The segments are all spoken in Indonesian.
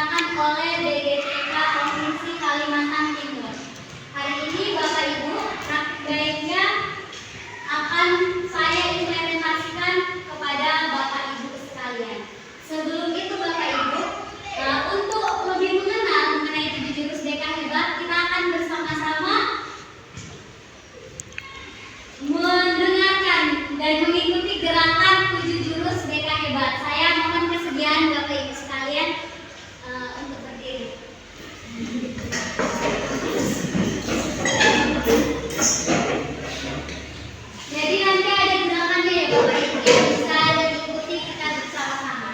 dilaksanakan oleh BGTK Provinsi Kalimantan Timur. Hari ini Bapak Ibu, praktik baiknya akan saya implementasikan kepada Bapak Ibu sekalian. Sebelum itu Bapak Ibu, untuk lebih mengenal mengenai 7 jurus BK Hebat, kita akan bersama-sama mendengarkan dan mengikuti gerakan 7 jurus BK Hebat. Saya mohon kesediaan Bapak Ibu sekalian untuk berdiri. Jadi nanti ada gerakannya ya Bapak Ibu, yang bisa diikuti kita bersama-sama.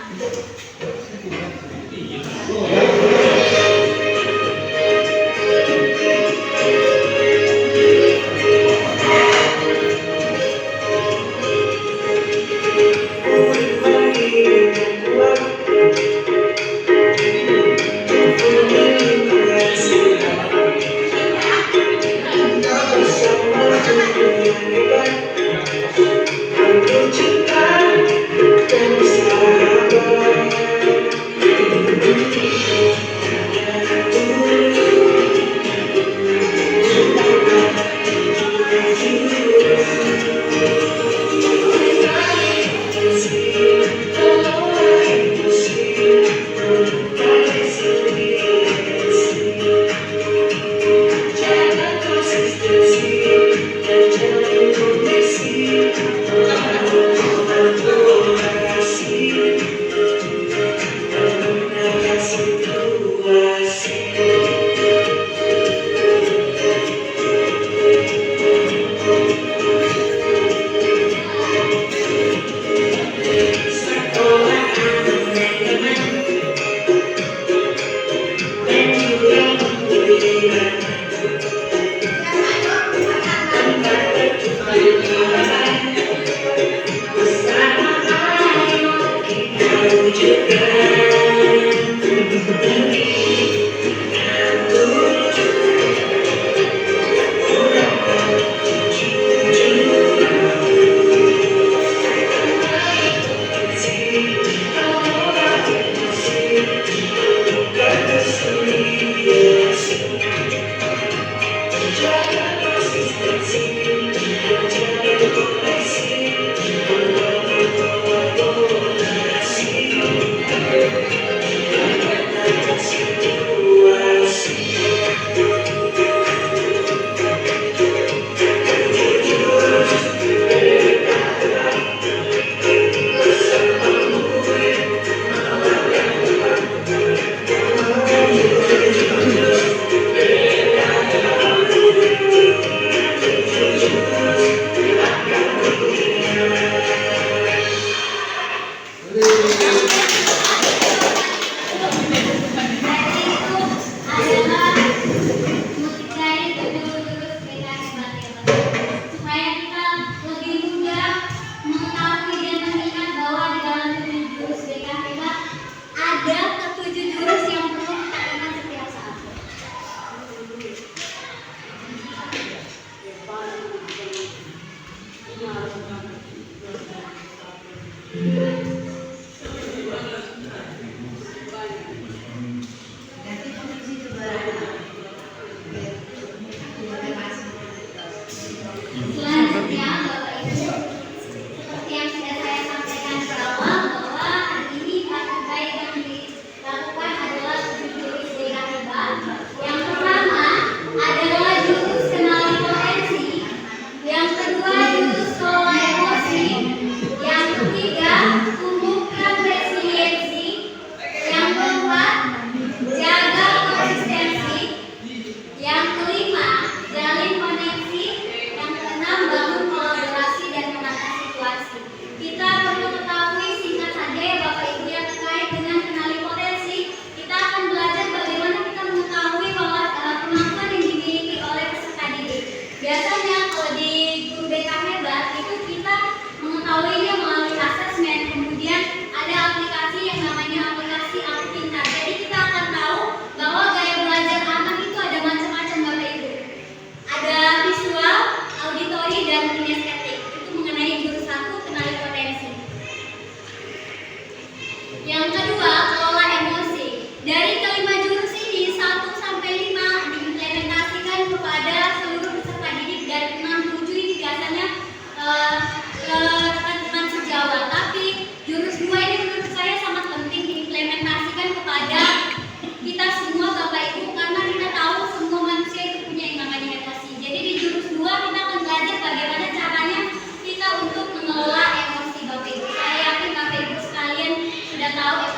Yang kedua, kelola emosi. Dari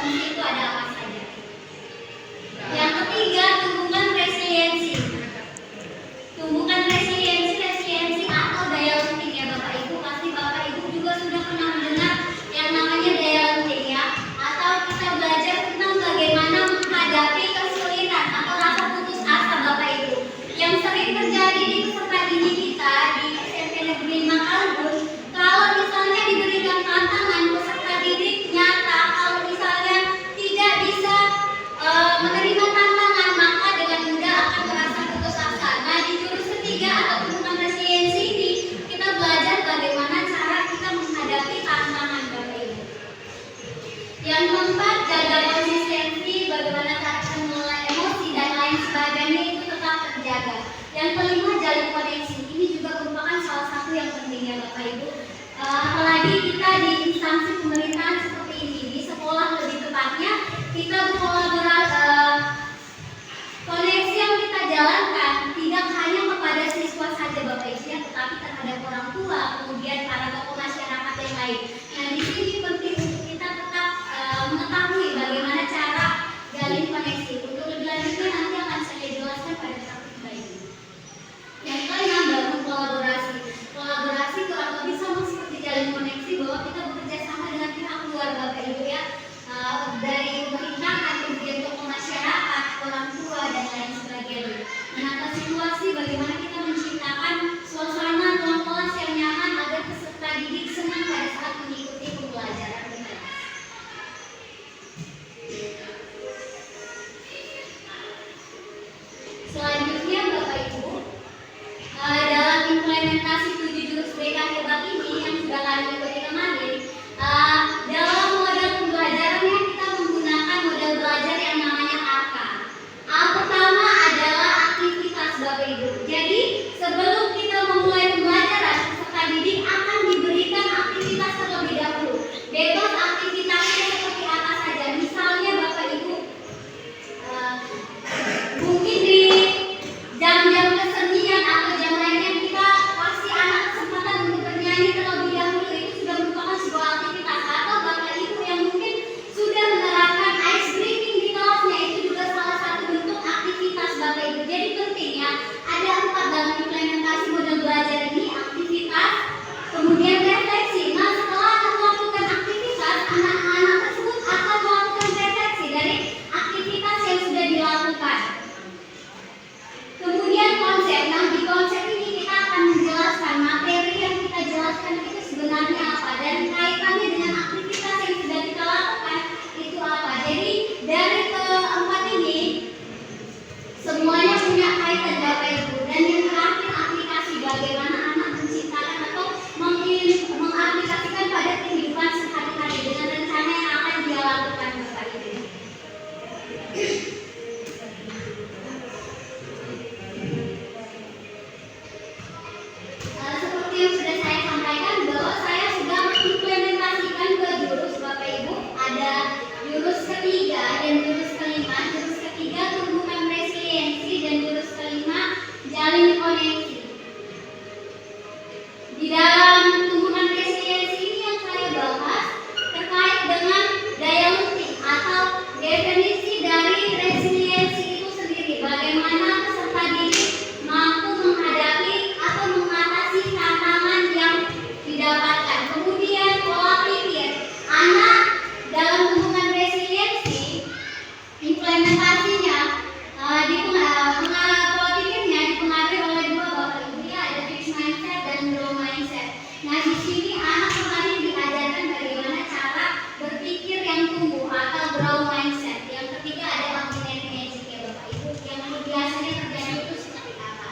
fungsi itu ada apa saja. Yang ketiga, tumbuhkan resiliensi. Tumbuhkan resiliensi atau daya lenting ya Bapak Ibu. Pasti Bapak Ibu juga sudah pernah mendengar yang namanya daya lenting ya. Atau kita belajar tentang bagaimana menghadapi kesulitan atau rasa putus asa Bapak Ibu. Yang sering terjadi di peserta didik kita di SMP Negeri 5 Kalbun, kalau misalnya diberikan tantangan peserta didik nyata, kalau misalnya tidak bisa menerima tantangan, maka dengan mudah akan merasa putus asa. Nah, di jurus ketiga atau tumbuhkan resiliensi ini, kita belajar bagaimana cara kita menghadapi tantangan Bapak Ibu. Yang keempat, jaga konsistensi, bagaimana cara kita mengelola emosi dan lain sebagainya itu tetap terjaga. Yang kelima, jalin koneksi. Ini juga merupakan salah satu yang penting ya Bapak Ibu. Apalagi kita di instansi pemerintahan seperti ini, di sekolah lebih tepatnya, kita berkolaborasi. Koneksi yang kita jalankan tidak hanya kepada siswa saja Bapak Ibu ya, tetapi terhadap orang tua, kemudian para tokoh masyarakat yang lain. Nah, di sini penting untuk kita tetap mengetahui bagaimana cara jalin koneksi. Untuk lebih lanjutnya nanti akan saya jelaskan pada topik lain. Yang keenam, bangun kolaborasi. Kolaborasi kurang lebih sama seperti jalin koneksi, bahwa kita bekerja sama dengan pihak luar Bapak Ibu ya, dari pemerintahan, kemudian tokoh masyarakat, orang tua dan lain sebagainya. Menata situasi, bagaimana kita menciptakan suasana ruang kelas yang nyaman agar peserta didik senang pada saat mengikuti pembelajaran di kelas. Selanjutnya Bapak Ibu, dalam implementasi 7 jurus BK hebat ini yang sudah kami ikuti kemarin, dalam model pembelajarannya kita menggunakan model belajar yang namanya AK. A pertama adalah aktivitas Bapak Ibu. Jadi sebelum kita memulai pembelajaran, peserta didik akan diberikan aktivitas terlebih dahulu. Bebas aktivitasnya seperti apa saja. Misalnya Bapak Ibu, mungkin di jam-jam kesenian atau jam lainnya kita kasih anak kesempatan untuk bernyanyi terlebih dahulu, itu sudah merupakan sebuah aktivitas. Atau Bapak Ibu yang mungkin sudah menerapkan ice breaking di kelasnya, itu juga salah satu bentuk aktivitas Bapak Ibu. Jadi penting ya, ada 4 dalam implementasi model belajar ini: aktivitas, kemudian refleksi. Nah, setelah anak melakukan aktivitas, anak-anak tersebut akan melakukan refleksi dari aktivitas yang sudah dilakukan. Kemudian konsep. Nah, di konsep ini kita akan menjelaskan materi yang kita jelaskan itu sebenarnya apa dan kaitannya dengan aktivitas yang sudah kita lakukan itu apa. Jadi dari keempat ini semuanya punya kaitan Bapak Ibu. Dan yang terakhir, aplikasi, bagaimana anak menciptakan atau mengaplikasikan pada kehidupan sehari-hari dengan rencana yang akan dia lakukan Bapak Ibu. Seperti yang sudah saya sampaikan, bahwa saya sudah mengimplementasikan 2 jurus Bapak Ibu. Ada jurus ketiga dan jurus kelima. Jurus ketiga tumbuhkan resiliensi dan jurus kelima jalin koneksi. Di dalam tumbuhkan resiliensi ini yang saya bahas terkait dengan daya lenting atau definisi dari resiliensi itu sendiri. Bagaimana peserta didik mampu menghadapi atau mengatasi tantangan yang didapatkan. Kemudian pola pikir anak dalam tumbuhkan resiliensi, implementasinya pola pikirnya dipengaruhi oleh 2 Bapak Ibu ya, ada fixed mindset dan growth mindset. Nah, di sini anak kemarin diajarkan bagaimana cara berpikir yang tumbuh atau growth mindset. Yang ketiga adalah magnetic magic ya Bapak Ibu, yang biasanya terjadi itu seperti apa.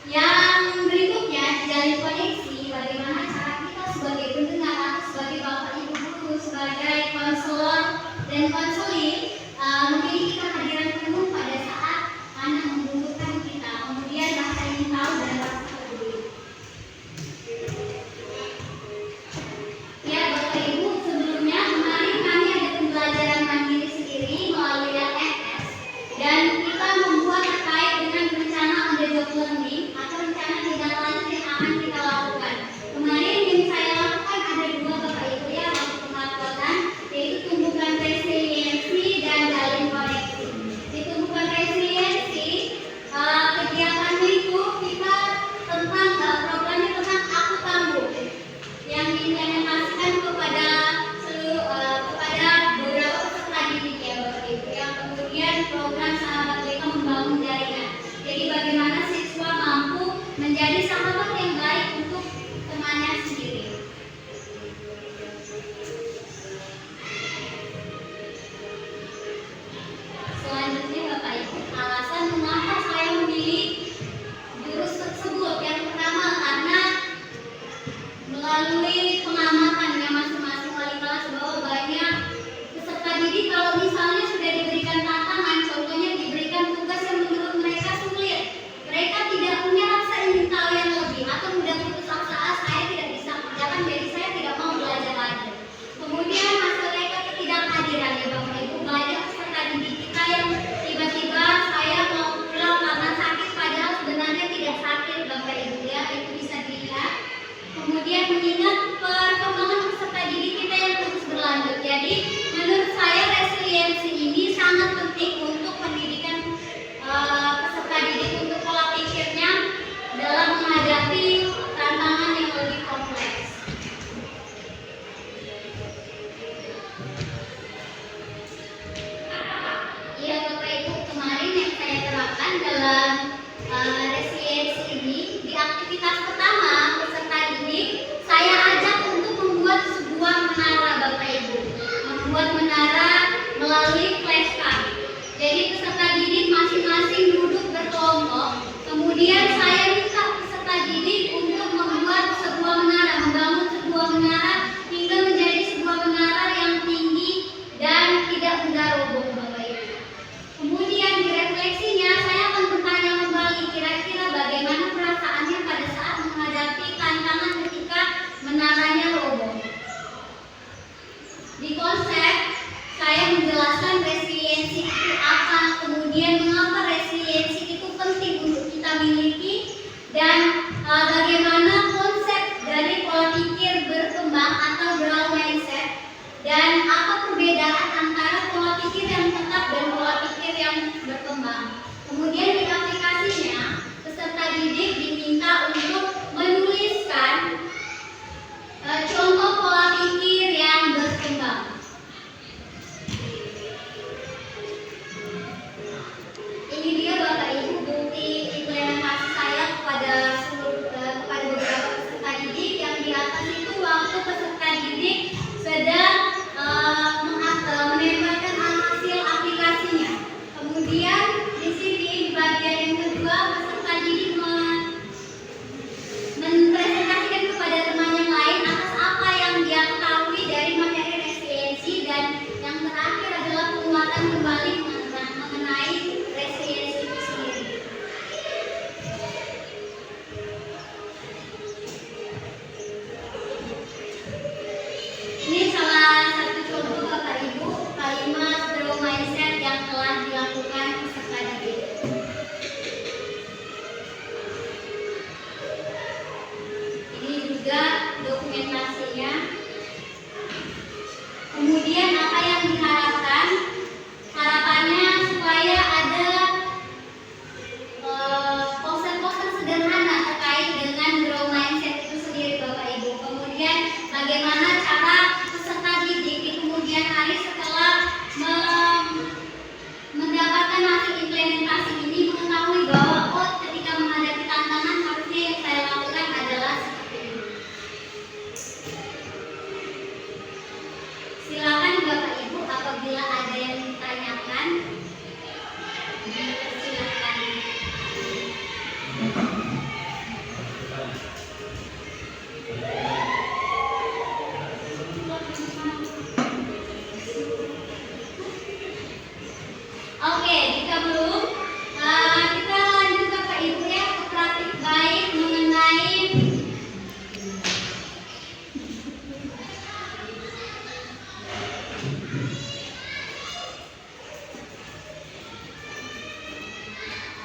Yang berikutnya, jalin koneksi, bagaimana cara kita sebagai pendengar atau sebagai Bapak Ibu guru, sebagai konselor dan konseling memiliki kehadiran penuh pada saat anak membutuhkan kita. Kemudian rasa ingin tahu dan rasa peduli. Ya Bapak Ibu, sebelumnya kemarin kami ada pembelajaran mandiri sendiri melalui LMS, dan kita membuat terkait dengan rencana on the job learning atau rencana tindak lanjut yang akan kita lakukan. Kemarin yang saya lakukan ada 2 Bapak Ibu ya, waktu pemotretan, yaitu tumbuhkan resiliensi kekhawatiran ya Bapak Ibu, banyak peserta didik kita yang tiba-tiba saya mau pulang karena sakit padahal sebenarnya tidak sakit Bapak Ibu ya, itu bisa dilihat. Kemudian mengingat perkembangan peserta didik kita yang terus berlanjut, jadi menurut saya resiliensi ini sangat penting untuk pendidikan peserta didik untuk pola pikirnya dalam menghadapi tantangan yang lebih kompleks. Iya Bapak Ibu, kemarin yang saya terapkan dalam resiliensi ini, di aktivitas pertama peserta didik saya ajak untuk membuat sebuah menara Bapak Ibu, membuat menara melalui flashcard. Jadi peserta didik masing-masing duduk berkelompok, kemudian saya minta peserta didik untuk membuat sebuah menara, membangun sebuah menara hingga menjadi sebuah menara yang tinggi dan tidak mudah roboh Bapak Ibu. Kemudian di refleksinya saya akan bertanya kembali, kira-kira bagaimana perasaannya pada saat menghadapi tantangan ketika menaranya roboh. Di konsep saya menjelaskan resiliensi itu apa, kemudian mengapa resiliensi itu penting untuk kita miliki, dan bagaimana konsep dari pola pikir berkembang atau growth mindset, dan apa perbedaan antara pola pikir yang tetap dan pola pikir yang berkembang. Kemudian di aplikasinya peserta didik diminta untuk menuliskan contoh pola pikir yang berkembang. Ini dia Bapak Ibu bukti implementasi saya kepada beberapa peserta didik. Yang di atas itu waktu peserta didik sedang menempelkan hasil aplikasinya. Kemudian di sini di bagian yang kedua peserta didik mempresentasikan kepada teman yang lain atas apa yang dia ketahui dari materi resiliensi, dan yang terakhir adalah penguatan kembali mengenai resiliensi itu sendiri. Ini salah satu contoh Bapak Ibu kalimat growth mindset yang telah dilakukan peserta didik. Ini juga dokumentasinya. Kemudian apa yang diharapkan? Harapannya supaya ada poster-poster sederhana terkait dengan growth mindset itu sendiri Bapak Ibu. Kemudian bagaimana cara peserta didik di kemudian hari setelah mendapatkan hasil implementasi ini mengetahui bahwa ketika menghadapi tantangan harusnya yang saya lakukan adalah seperti ini. Silakan Bapak Ibu apabila ada yang ditanyakan, silakan. Oke, jika belum, kita lanjut Bapak Ibu ya ke praktik baik mengenai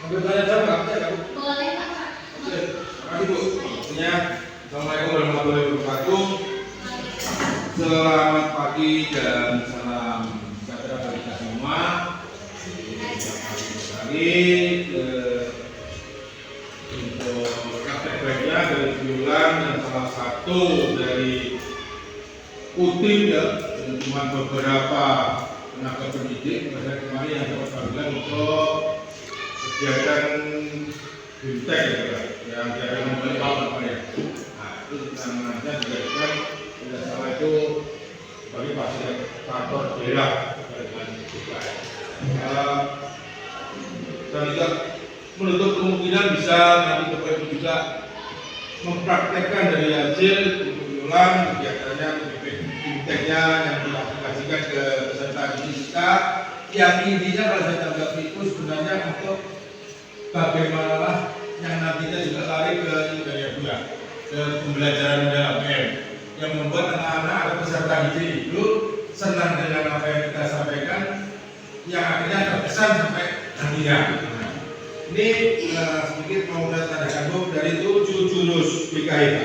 Ambil tanya jawab nggak bisa kan? boleh Pak. Oke, makasih Bu. Semuanya, Assalamualaikum warahmatullahi wabarakatuh. Selamat pagi dan salam sejahtera bagi kita semua. Kembali untuk praktek baiknya dari Bulan dan salah satu dari Utim ya, cuma beberapa tenaga pendidik pada kemarin yang dapat panggilan untuk kegiatan BIMTEK ya, yang diadakan oleh Bapak ya. Nah, itu namanya juga tidak salah itu sebagai fasilitator daerah dengan juga. Dan juga menutup kemungkinan bisa nanti Bapak Ibu juga mempraktekkan dari hasil ulang kegiatannya BIMTEK-nya yang diaplikasikan ke peserta didik kita. Yang intinya kalau saya tanggap itu sebenarnya untuk bagaimana yang nantinya juga lari ke ya, ke pembelajaran mendalam yang membuat anak-anak atau peserta didik itu senang dengan apa yang kita gagasan sampai nantinya. Nah, ini sedikit mau saya tanyakan Bu, dari 7 jurus PKIK,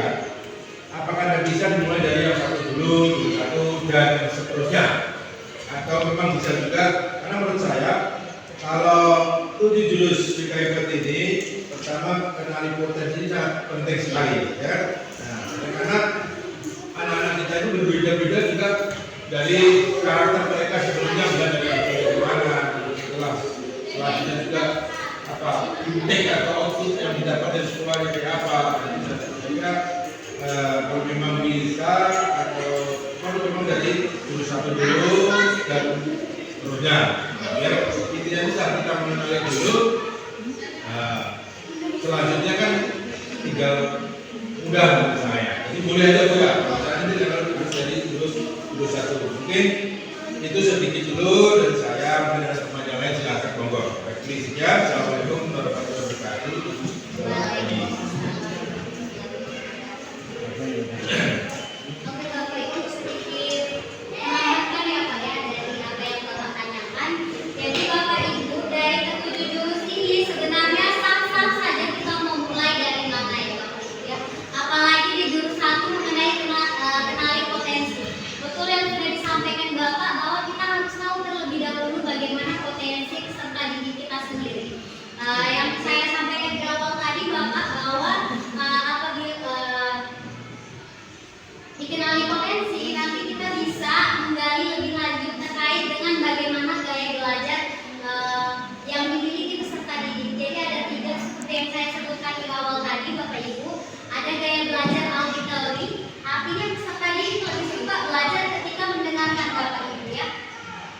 apakah Anda bisa dimulai dari yang satu dulu, jurus satu dan seterusnya? Atau memang bisa juga? Karena menurut saya kalau 7 jurus PKIK ini, pertama kenali potensi ini sangat penting sekali, ya. Nah, karena anak-anak kita itu berbeda-beda juga dari karakter mereka sebelumnya, dari bagaimana selanjutnya juga apa intake atau output yang didapat dari sekolah dari apa. Sehingga kalau memang bisa atau kalau memang dari jurus satu dulu dan seterusnya, ya intinya bisa kita mengenali dulu. Selanjutnya kan tinggal mudah menurut saya. Jadi boleh aja Bu ya. Nanti kalau dari jurus satu mungkin itu sedikit dulu, dan saya mungkin ada teman yang lain silakan monggo. Baik, sekian. Assalamualaikum warahmatullahi wabarakatuh. Oke Bapak Ibu, sedikit menambahkan ya Pak ya dari apa yang Bapak tanyakan. Jadi Bapak Ibu, dari ketujuh jurus ini sebenarnya sah-sah saja kita memulai dari mana ya Bapak Ibu ya. Apalagi di jurus 1 mengenai kenali potensi. Betul yang sudah disampaikan Bapak bahwa kita harus tahu terlebih dahulu bagaimana potensi peserta didik kita sendiri. Yang saya sampaikan di awal tadi Bapak bahwa apabila dikenali potensi, nanti kita bisa menggali lebih lanjut terkait dengan bagaimana gaya belajar yang dimiliki peserta didik. Jadi ada 3 seperti yang saya sebutkan di awal tadi Bapak Ibu. Ada gaya belajar auditory, artinya peserta didik lebih suka belajar ketika mendengarkan Bapak Ibu ya,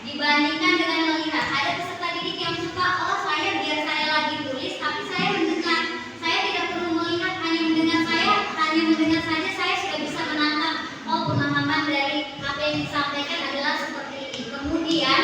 dibandingkan dengan melihat. Ada peserta didik yang suka, oh saya biar saya lagi tulis tapi saya mendengar, saya tidak perlu melihat, hanya mendengar saja saya sudah bisa menangkap, oh pemahaman dari apa yang disampaikan adalah seperti ini. Kemudian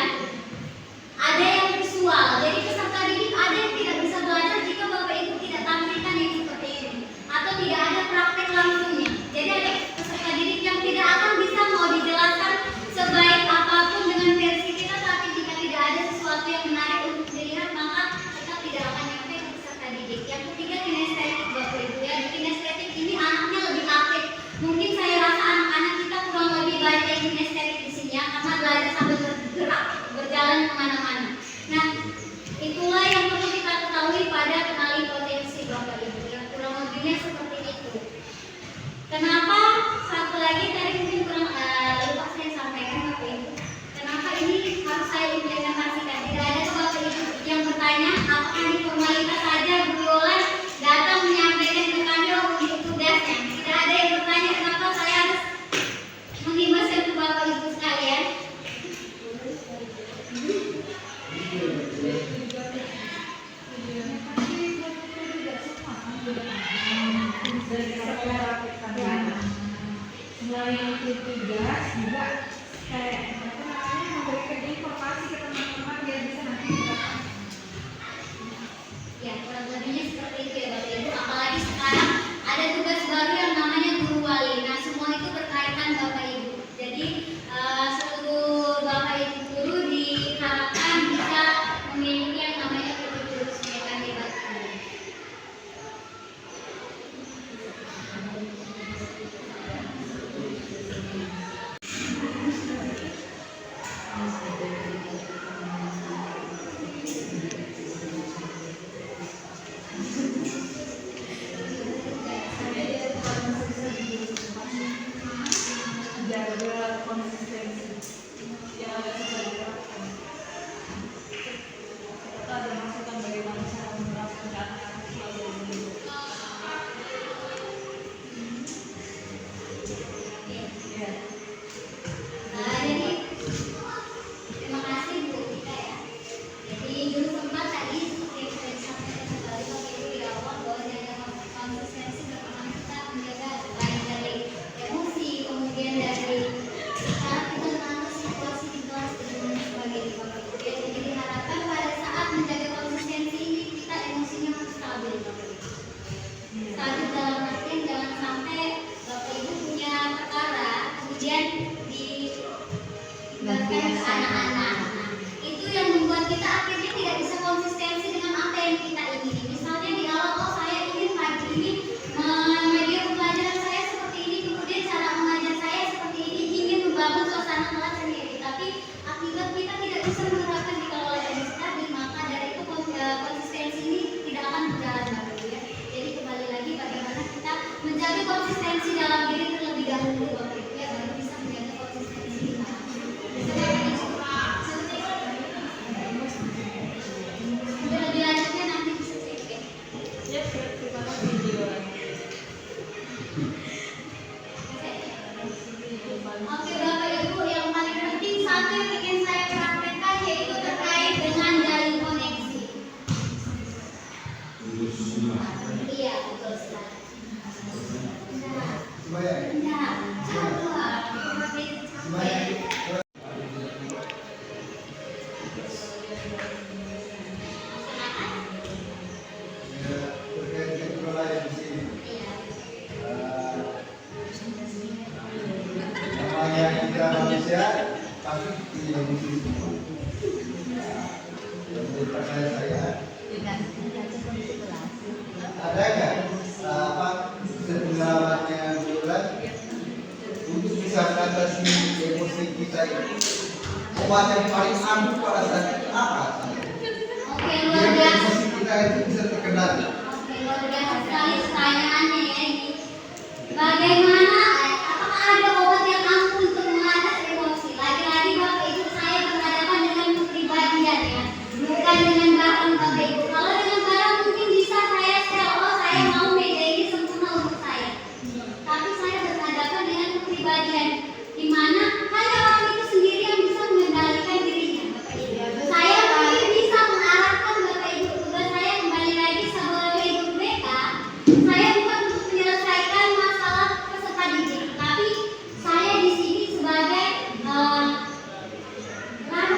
ada yang visual, jadi peserta didik ada yang tidak bisa belajar jika Bapak Ibu tidak tampilkan yang seperti ini atau tidak ada praktek langsungnya. Jadi ada peserta didik yang tidak akan bisa mau dijelaskan sebaik apapun dengan versi kita, tapi jika tidak ada sesuatu yang menarik untuk dilihat maka kita tidak akan nyampe ke peserta didik. Yang ketiga kinestetik Bapak Ibu ya. Di kinestetik ini anaknya lebih aktif. Mungkin saya rasa anak-anak kita kurang lebih banyak yang kinestetik di sini ya, karena belajar sambil bergerak, berjalan kemana-mana. Nah, itulah yang perlu kita ketahui pada kenali potensi Bapak Ibu ya. Kurang lebihnya seperti itu. Kenapa satu lagi tadi mungkin kurang lupa saya sampaikan Bapak Ibu. Kenapa ini harus saya implementasikan? Tidak ada Bapak Ibu yang bertanya apakah di formalitas saja Bu Yolan datang menyampaikan ke kami untuk tugasnya. Tidak ada yang bertanya kenapa saya harus mengimbaskan ke Bapak Ibu sekalian. Selain tugas juga kayak memberikan informasi ke teman-teman biar bisa nanti diterapkan. Ya, kurang lebihnya seperti itu ya Bapak Ibu. Apalagi sekarang ada tugas baru yang namanya guru wali. Nah, semua itu berkaitan Bapak Ibu. Jadi seluruh Bapak Ibu guru diharapkan bisa memiliki yang namanya jurus PKIK. Jaga konsistensi yang ada susah diterapkan. Kita ada masukan bagaimana cara menerapkan ke anak-anak selalu dulu. Ya. Jadi terima kasih Bu Tika ya. Jadi jurus 4 tadi seperti yang sudah disampaikan kembali Bapak Ibu di awal bahwa jaga konsistensi bagaimana kita menjaga baik dari emosi, kemudian dari cara kita menangani situasi di kelas bisa menerapkan dikelola emosi tadi, maka dari itu konsistensi ini tidak akan berjalan Bapak Ibu ya. Jadi kembali lagi bagaimana kita menjaga konsistensi dalam diri terlebih dahulu Bapak Ibu ya, baru bisa menjaga konsistensi kita. Untuk lebih lanjutnya nanti bisa cek ya. Ya, terima kasih video. Oke Bapak Ibu, yang paling penting satu yang ingin saya praktekkan yaitu terkait dengan jalin koneksi. Iya betul sekali. Nah, namanya kita manusia pasti punya emosi semua. Menurut percaya saya, ada nggak pengalamannya bulan untuk bisa mengatasi emosi kita ini? Obat yang paling ampuh pada saat itu apa? Oke, luar biasa. Emosi kita itu bisa terkendali. Oke, luar biasa sekali pertanyaannya ya ini. Bagaimana? Apakah ada obat yang ampuh untuk mengatasi emosi? Lagi-lagi Bapak Ibu saya berhadapan dengan kepribadian ya, bukan dengan barang Bapak Ibu. Kalau dengan barang mungkin bisa saya share, oh saya mau meja ini sempurna untuk saya. Tapi saya berhadapan dengan kepribadian, di mana hanya orang itu sendiri yang bisa mengendalikan dirinya Bapak Ibu. Saya mungkin bisa mengarahkan Bapak Ibu, tugas saya kembali lagi sebagai ibu BK. Saya bukan untuk menyelesaikan masalah peserta didik, tapi saya di sini sebagai ranah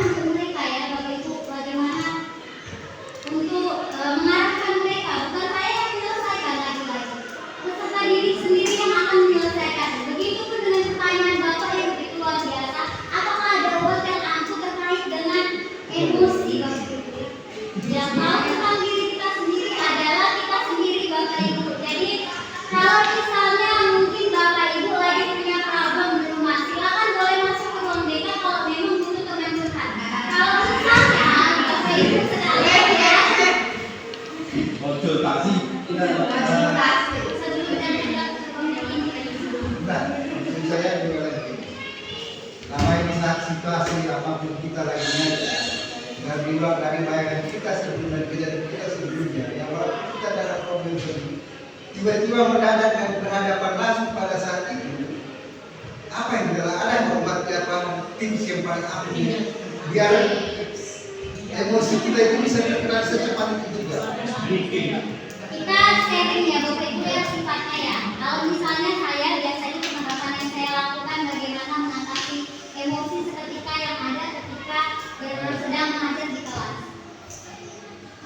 untuk mereka ya Bapak Ibu, bagaimana untuk mengarahkan mereka. Bukan saya yang menyelesaikan lagi-lagi, peserta didik sendiri yang akan menyelesaikan. Begitupun dengan pertanyaan Bapak yang begitu luar biasa, apakah ada obat yang ampuh terkait dengan emosi Bapak Ibu? Yang tahu tentang diri kita sendiri adalah kita sendiri Bapak Ibu. Jadi kalau misalnya mungkin Bapak Ibu lagi punya problem di rumah, silakan boleh masuk ke ruang BK kalau memang butuh teman curhat. Kalau misalnya Bapak Ibu sedang Konsultasi. sebelumnya tidak terkomunikasi Nah, maksud saya juga lagi. Namanya saat situasi apapun kita lagi dari luar dari bayangan kita sebelumnya, kejadian kita sebelumnya, yang walaupun kita ada problem sendiri, tiba-tiba mendadak dan berhadapan langsung pada saat itu, apa yang adalah ada obat apa tips yang paling ampuh biar emosi kita itu bisa terkenal secepat itu juga. kita sharing ya Bapak Ibu ya sifatnya ya. Kalau misalnya saya biasanya pendekatan yang saya lakukan bagaimana mengatasi emosi seketika yang ada ketika sedang mengajar di kelas.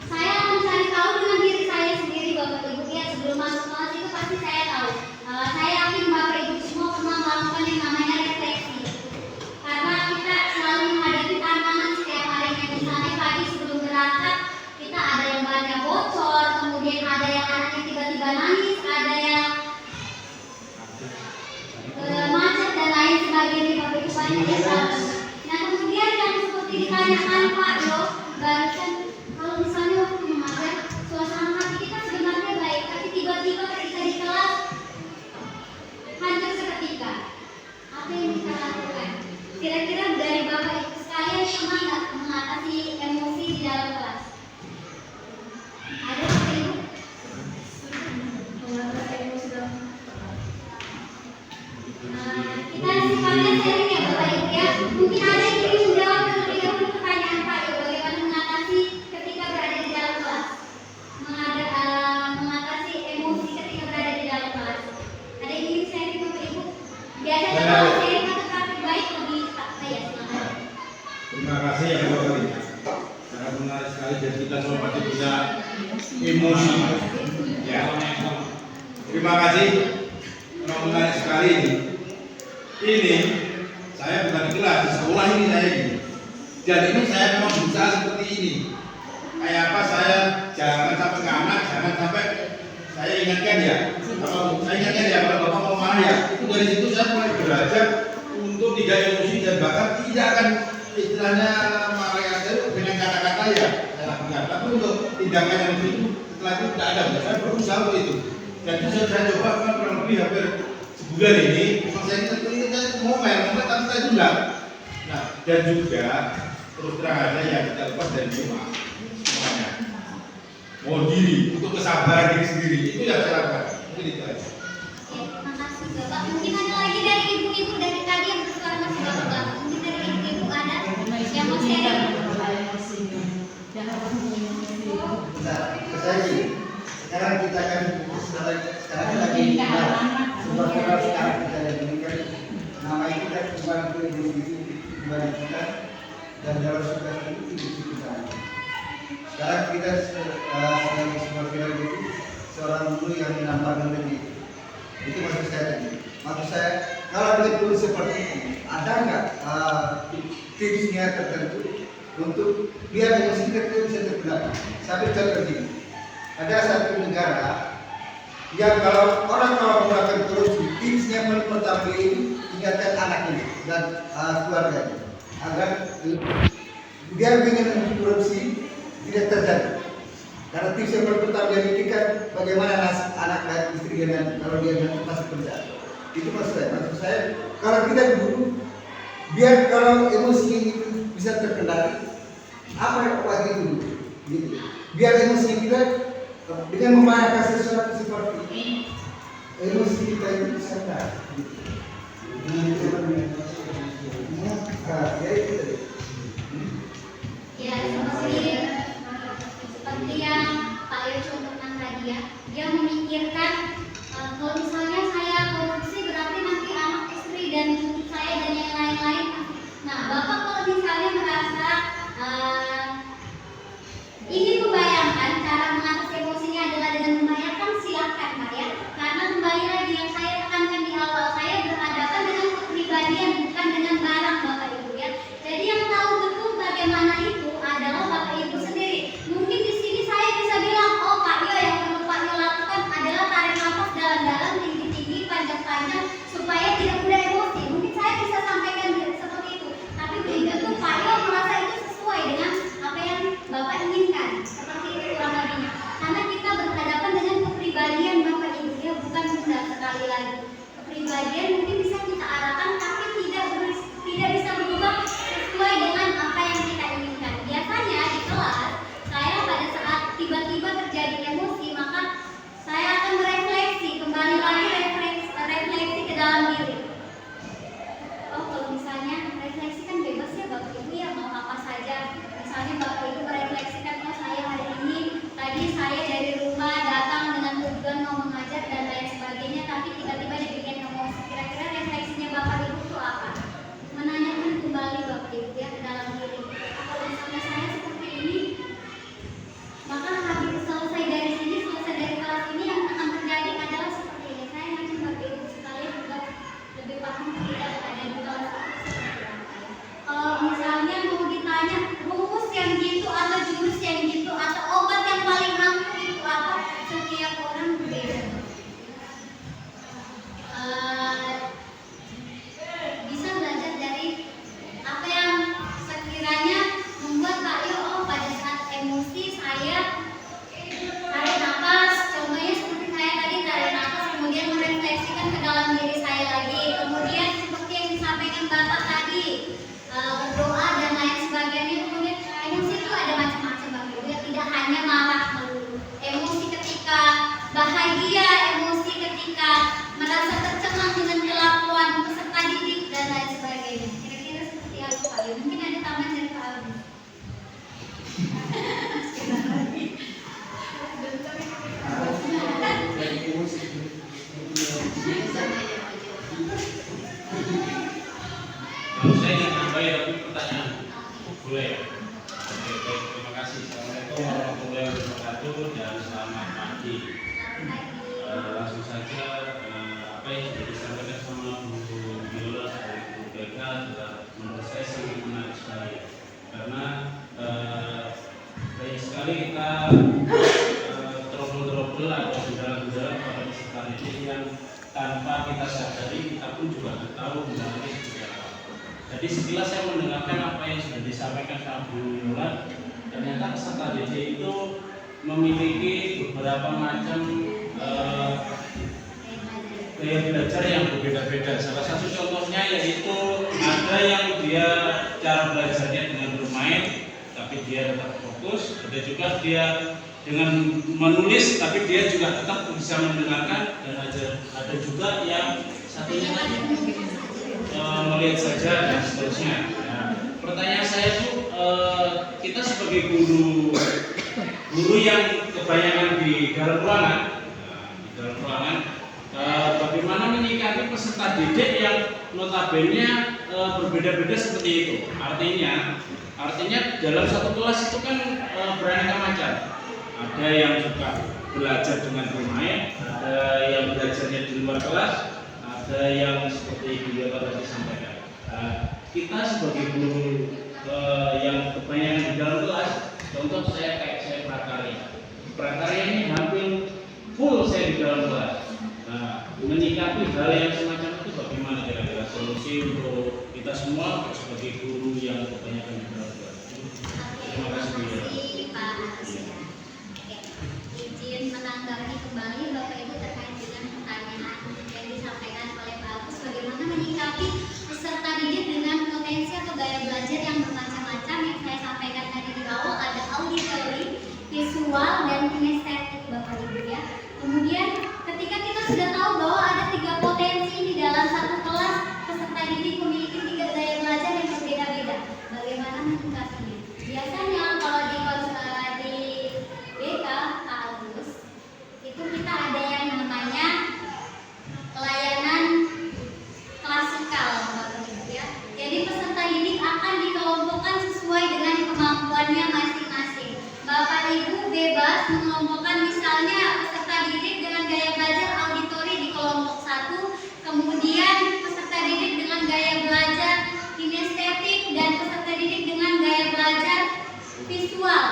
Saya akan cari tahu dengan diri saya sendiri Bapak Ibu ya, sebelum masuk kelas itu pasti saya tahu. Saya yakin Bapak Ibu semua pernah melakukan yang namanya refleksi. Karena kita selalu menghadapi tantangan setiap harinya. Misalnya pagi sebelum berangkat kita ada yang banyak bocor, kemudian ada yang anaknya tiba-tiba nangis, ada yang macet dan lain sebagainya Bapak Ibu banyak ya. Nah kemudian yang seperti ditanyakan Pak Yo barusan, kalau misalnya waktu mengajar suasana hati kita sebenarnya baik, tapi tiba-tiba ketika di kelas hancur seketika. Apa yang kita lakukan? Kira-kira dari Bapak Ibu sekalian pernah nggak mengatasi emosi di dalam kelas? Ada Bapak Ibu? Kita sifatnya sharing ya Bapak Ibu ya. Mungkin ada yang ingin menjawab terlebih dahulu pertanyaan Pak Yo, bagaimana mengatasi ketika berada di dalam kelas, mengatasi emosi ketika berada di dalam kelas. Ada yang ingin sharing Bapak Ibu? Biasanya kalau sharing atau praktik baik lebih ya silakan. Terima kasih ya Bapak Ibu. Sangat menarik sekali dan kita semua pasti punya emosi. Ya. Terima kasih. Memang menarik sekali ini. Ini saya bukan di kelas, di sekolah ini saya ini. Dan ini saya memang berusaha seperti ini. Kayak apa saya jangan sampai nganak, jangan sampai saya ingatkan ya. Kalau saya ingatkan ya kalau Bapak mau marah ya. Itu dari situ saya mulai belajar untuk tidak emosi dan bahkan tidak akan istilahnya marah saya lakukan. Tapi untuk tindakan yang itu setelah itu tidak ada. Saya berusaha untuk itu. Dan itu saya coba kurang lebih hampir sebulan ini. Memang saya mau main, tapi saya tunda. Nah, dan juga terus terang aja yang kita lepas dari rumah semuanya. Mau diri untuk kesabaran diri sendiri itu yang saya lakukan. Mungkin itu aja. Terima kasih Bapak. Mungkin ada lagi dari ibu-ibu dari tadi yang bersuara masih Bapak. Mungkin dari ibu-ibu ada yang mau sharing. Nah, saya sih sekarang kita kan sekarang lagi sebenarnya sekarang kita lagi ini kan nama kita kembali ke kembali kita dan dalam sekarang itu kita. Sekarang kita sebagai sebuah film itu seorang guru yang menambahkan lebih. Itu maksud saya tadi. Maksud saya kalau dia tulis seperti itu, ada nggak tipsnya tertentu untuk biar emosi kita itu bisa terkendali? Sampai contoh begini, ada satu negara yang kalau orang melakukan korupsi, tipsnya paling pertama ini ingatkan anaknya dan keluarganya agar dia ingin korupsi tidak terjadi. Karena tips yang pertama dia pikirkan bagaimana nasib anak dan istri dan kalau dia masuk penjara. Itu maksud saya kalau kita dulu biar kalau emosi itu bisa terkendali, apa yang obat itu gitu. Biar emosi kita dengan membayangkan sesuatu seperti ini, emosi kita itu bisa terkendali. Ya, seperti yang Pak Yos contohkan tadi ya, dia memikirkan kalau misalnya saya korupsi berarti nanti anak istri dan cucu saya dan yang lain-lain. Nah, Bapak kalau misalnya merasa ingin membayangkan cara mengatasi emosinya adalah dengan membayangkan, silakan Pak ya. Karena kembali lagi yang saya tekankan di awal, saya berhadapan dengan kepribadian bukan dengan barang Bapak Ibu ya. Jadi yang tahu betul bagaimana itu adalah Bapak Ibu sendiri. Mungkin di sini saya bisa bilang, oh Pak Yo yang perlu Pak Yo lakukan adalah tarik nafas dalam-dalam, tinggi-tinggi, panjang-panjang supaya tidak mudah emosi. Mungkin saya bisa sampaikan seperti itu. Tapi belum tentu Pak Yo merasa itu sesuai dengan apa yang Bapak inginkan. Seperti itu kurang lebihnya. Karena kita berhadapan dengan kepribadian Bapak Ibu ya, bukan benda sekali lagi. Kepribadian mungkin bisa kita arahkan tapi tidak bisa berubah sesuai dengan apa yang kita inginkan. Biasanya di kelas saya pada saat tiba-tiba terjadi emosi, maka saya akan merefleksi, kembali lagi refleksi ke dalam diri. Oh, kalau misalnya refleksi kan bebas ya Bapak Ibu ya, mau apa saja. Misalnya Bapak Ibu merefleksikan, oh saya hari ini tadi saya dari rumah datang dengan tujuan mau mengajar dan lain sebagainya, tapi tiba-tiba dibikin emosi. Kira-kira refleksinya Bapak Ibu itu apa? Menanyakan kembali Bapak Ibu ya ke dalam diri. Kalau misalnya saya seperti ini, maka habis selesai dari sini, selesai dari kelas ini yang akan terjadi adalah seperti ini. Saya ingin Bapak Ibu sekalian juga lebih paham tidak ada di kelas seperti apa ya. Kalau misalnya mau ditanya rumus yang gitu atau jurus yang gitu atau obat yang paling ampuh itu apa, setiap orang berbeda. Bisa belajar dari apa yang sekiranya membuat Pak Yo, oh pada saat emosi saya tarik nafas, contohnya seperti saya tadi tarik nafas kemudian merefleksikan ke dalam diri saya lagi, kemudian seperti yang disampaikan Bapak tadi berdoa dan lain sebagainya. Kemudian emosi itu ada macam-macam Bapak Ibu ya, tidak hanya marah melulu, emosi ketika bahagia, emosi ketika merasa tercengang dengan kelakuan peserta didik dan lain sebagainya. Kira-kira seperti apa Pak Yo? Mungkin ada tambahan dari Pak Aldi. Kalau saya ingin nambahin tapi pertanyaan boleh ya? Oke, baik, terima kasih. Assalamualaikum warahmatullahi wabarakatuh dan selamat pagi. Langsung saja apa yang sudah disampaikan sama Bu Viola dari Bu Beka juga menurut saya sangat menarik sekali karena banyak sekali kita trouble atau gejala-gejala pada peserta didik yang tanpa kita sadari kita pun juga tidak tahu gejalanya seperti apa. Jadi sekilas saya mendengarkan apa yang sudah disampaikan sama Bu Viola ternyata peserta didik itu memiliki beberapa macam gaya belajar yang berbeda-beda. Salah satu contohnya yaitu ada yang dia cara belajarnya dengan bermain, tapi dia tetap fokus. Ada juga dia dengan menulis, tapi dia juga tetap bisa mendengarkan. Dan ada juga yang satunya lagi melihat saja dan seterusnya. Nah, pertanyaan saya tuh, kita sebagai guru yang kebanyakan di dalam ruangan, bagaimana menyikapi peserta didik yang notabene berbeda-beda seperti itu? Artinya dalam satu kelas itu kan beraneka macam. Ada yang suka belajar dengan bermain, ada yang belajarnya di luar kelas, ada yang seperti beliau tadi sampaikan. Kita sebagai guru yang kebanyakan di dalam kelas, contoh saya prakarya ini hampir full saya di dalam kelas. Menyikapi hal yang semacam itu bagaimana kira-kira solusi untuk kita semua sebagai guru yang kebanyakan di dalam kelas? Terima kasih Pak. Izin menanggapi kembali Bapak Ibu terkait dengan pertanyaan yang disampaikan oleh Pak Agus, bagaimana menyikapi peserta didik dengan potensi atau gaya belajar yang bermacam-macam. Yang saya sampaikan tadi di awal ada auditory, visual, dan kinestetik Bapak Ibu ya. Kemudian ketika kita sudah tahu bahwa ada 3 potensi di dalam satu kelas, peserta didik memiliki 3 gaya belajar yang berbeda-beda. Bagaimana menyikapinya? Biasanya kalau di BK Pak Agus itu kita ada yang namanya pelayanan klasikal Bapak Ibu ya. Jadi peserta didik akan dikelompokkan sesuai dengan kemampuannya masing-masing. Bapak Ibu bebas mengelompokkan misalnya peserta didik dengan gaya belajar auditori di kelompok 1, kemudian peserta didik dengan gaya belajar kinestetik dan peserta didik dengan gaya belajar visual.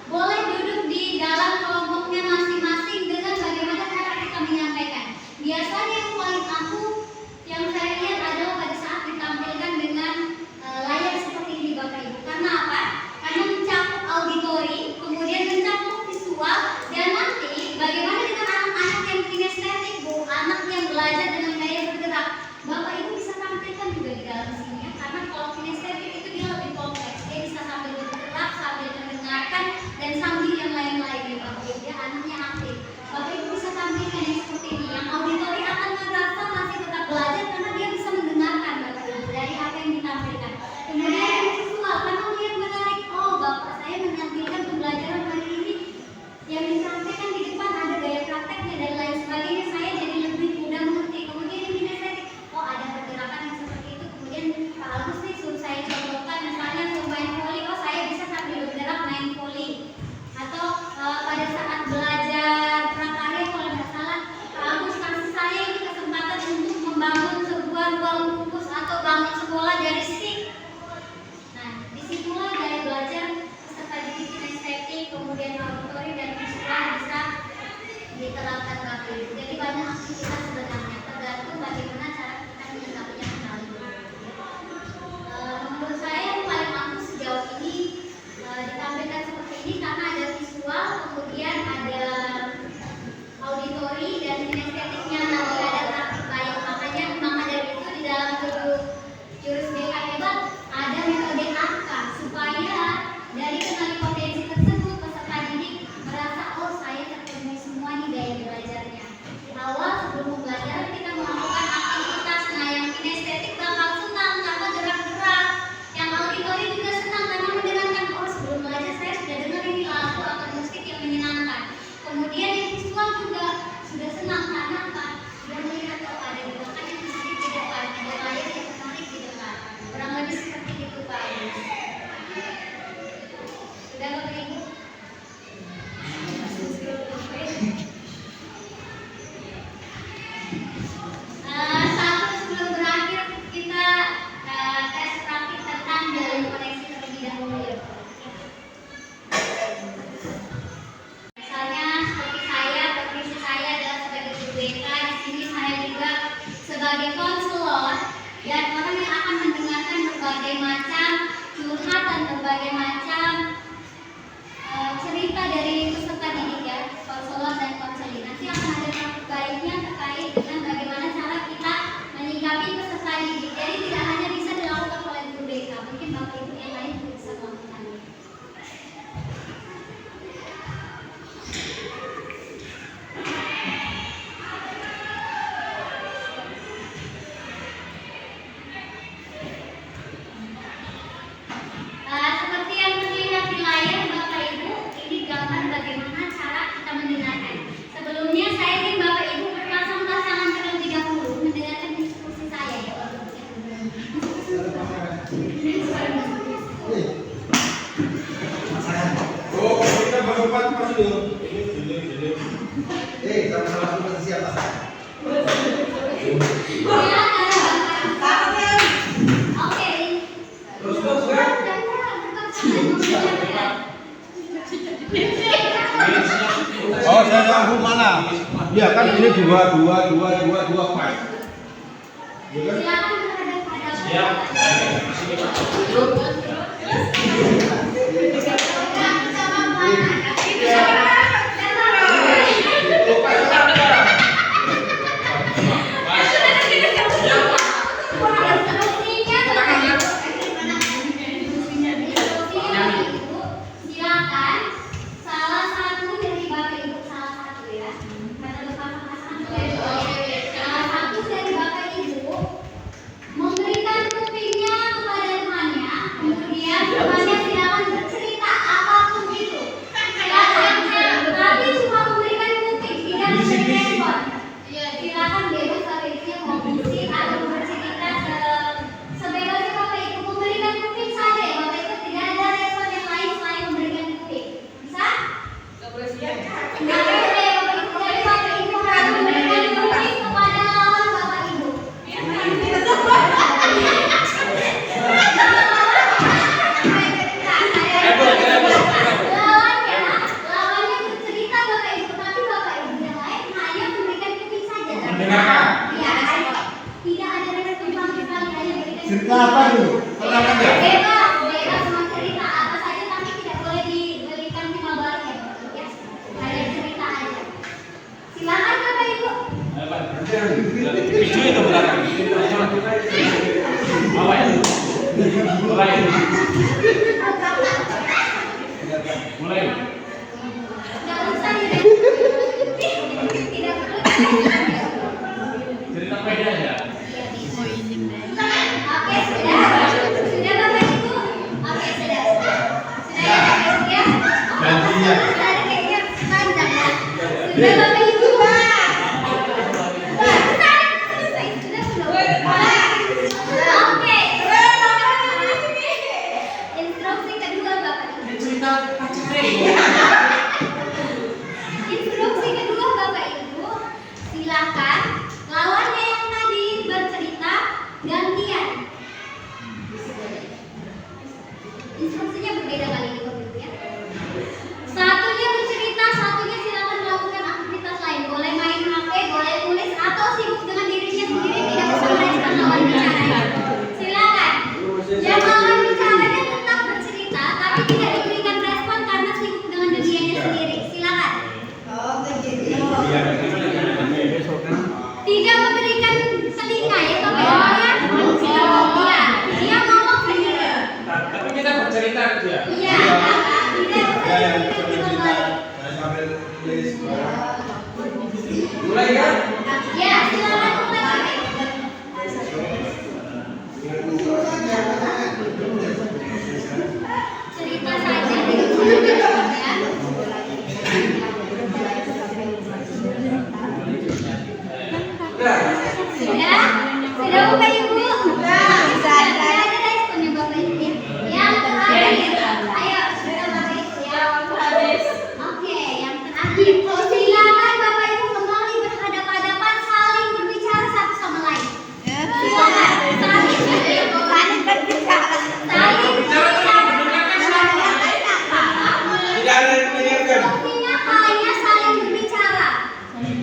Boleh duduk di dalam kelompoknya masing-masing dengan bagaimana cara kita menyampaikan. Biasanya yang paling yang saya lihat adalah pada saat ditampilkan dengan layar seperti ini Bapak Ibu. Karena apa? Karena mencakup auditori, kemudian mencakup visual, dan nanti bagaimana dengan anak-anak yang kinestetik, Bu, anak yang belajar dengan gaya bergerak. Bapak Ibu bisa tampilkan juga di dalam sini ya. Karena kalau kinestetik itu dia lebih kompleks. Dia bisa sambil bergerak, sambil mendengarkan, dan sambil yang lain-lain ya Bapak Ibu ya, anaknya aktif. Bapak Ibu bisa tampilkan yang seperti ini. Yang auditori akan merasa masih tetap belajar karena dia bisa mendengarkan Bapak Ibu dari apa yang ditampilkan. Kemudian yang visual, karena melihat menarik, oh Bapak saya menampilkan pembelajaran hari ini yang ditampilkan di depan ada gaya prakteknya dan lain sebagainya, saya jadi lebih mudah mengerti. Kemudian yang kinestetik, oh ada pergerakan yang seperti itu. Kemudian Pak Agus nih suruh saya contohkan misalnya main volley, oh saya bisa sambil bergerak main volley. Atau pada saat belajar prakarya kalau tidak salah Pak Agus kasih saya ini kesempatan untuk membangun sebuah ruang bungkus atau bangun sekolah dari stick. Nah, disitulah gaya belajar peserta didik kinestetik, kemudian auditori dan visual bisa diterapkan Bapak Ibu. Jadi banyak aktivitas sebenarnya, tergantung bagaimana cara kita menyikapinya kembali. Menurut saya yang paling bagus sejauh ini ditampilkan seperti ini karena ada visual, kemudian ada auditori dan kinestetiknya, nanti ada praktik baik. Makanya maka dari itu di dalam jurus BK hebat ada metode AK supaya dari kenali potensi tersebut peserta didik merasa oh saya terpenuhi semua nih gaya belajarnya. Di awal sebelum pembelajaran kita melakukan aktivitas, nah yang kinestetik bakal senang karena gerak-gerak, yang auditori juga senang karena mendengarkan, oh sebelum belajar saya sudah dengar ini lagu atau musik yang menyenangkan. Kemudian yang visual juga sudah senang karena apa? Sudah melihat oh ada gerakan yang menarik di depan, ada layar yang menarik di depan. Kurang lebih seperti itu Pak Agus. Sudah Bapak Ibu? Satu sebelum berakhir kita tes praktik tentang jalan koneksi terlebih dahulu ya Pak. Misalnya seperti saya, profesi saya adalah sebagai guru BK, di sini saya juga sebagai konselor dan orang yang akan mendengarkan berbagai macam curhatan, berbagai macam cerita dari peserta didik ya, konselor dan konseling. Nanti akan ada praktik baiknya terkait dengan bagaimana cara kita menyikapi peserta didik. Jadi tidak hanya bisa dilakukan oleh guru BK, mungkin bapak ibu yang lain juga bisa melakukannya. Seperti yang terlihat di layar Bapak Ibu, ini gambar bagaimana cara kita mendengarkan. Sebelumnya saya ingin Bapak Ibu berpasang-pasangan terlebih dahulu mendengarkan diskusi saya ya. Oh, kita berempat masih dulu. Sama-sama posisi apa? Oke. Oh, saya tahu mana? Ya kan ini dua fight. Ya kan? Silakan menghadap pada Siap. Silakan salah satu dari Bapak Ibu, salah satu ya, karena berpasang-pasangan salah satu dari Bapak Ibu memberikan kupingnya kepada temannya, kemudian temannya silakan bercerita apapun itu. Silakan, tapi cuma memberikan kuping, tidak memberi respon. Silakan bebas Bapak Ibu yang mau bisik atau bercerita sebebasnya Bapak Ibu, memberikan kuping saja ya Bapak Ibu, tidak ada respon yang lain selain memberikan kuping. Bisa? Nggak boleh Bapak Ibu, jadi Bapak Ibu harus memberikan kuping kepada lawan Bapak Ibu. Lawannya bercerita Bapak Ibu, tapi Bapak Ibu yang lain hanya memberikan kuping saja. Mendengarkan. Iya, tidak ada respon sama sekali, hanya memberikan Cerita apa dulu? Tenang aja. bebas mau cerita apa saja, tapi tidak boleh diberikan timbal balik ya Bapak Ibu, ya. Hanya cerita aja. Silakan Bapak Ibu. Video itu belakang. Mulai. Mulai. Tidak usah tidak perlu. Cerita peda aja. Oke, sudah Bapak Ibu. Oke, sudah ya. Janjinya. Sudah ada kayaknya panjang ya. Sudah Bapak Ibu. Oke. Instruksi kedua Bapak Ibu. Cerita pacarnya. Instruksi kedua Bapak Ibu, silakan lawannya yang tadi bercerita gantian. Instruksinya berbeda kali ini Bapak Ibu ya. Satunya bercerita, satunya silakan melakukan aktivitas lain. Boleh main HP, boleh tulis atau sibuk dengan dirinya sendiri, tidak usah merespon lawan bicaranya. Silakan. Yang lawan bicaranya tetap bercerita, tapi tidak diberikan respon karena sibuk dengan dirinya sendiri. Silakan. Tidak memberikan telinga ya Bapak Ibu ya. Iya, dia ngomong sendiri. Tapi kita bercerita aja. Iya, tidak Ya, usah diberikan timbal balik. saya sambil tulis. Mulai ya. Ya, silakan mulai. Cerita saja tidak usah direspon ya. Sudah? Sudah Bapak Ibu? Sudah ada responnya Bapak Ibu ya. Yang terakhir, ayo sudah Bapak Ibu ya. Oke, yang terakhir. Silakan Bapak Ibu kembali berhadapan-hadapan, saling berbicara satu sama lain. Silakan. Saling berbicara. Tidak ada yang mendengarkan. Instruksinya hanya saling berbicara.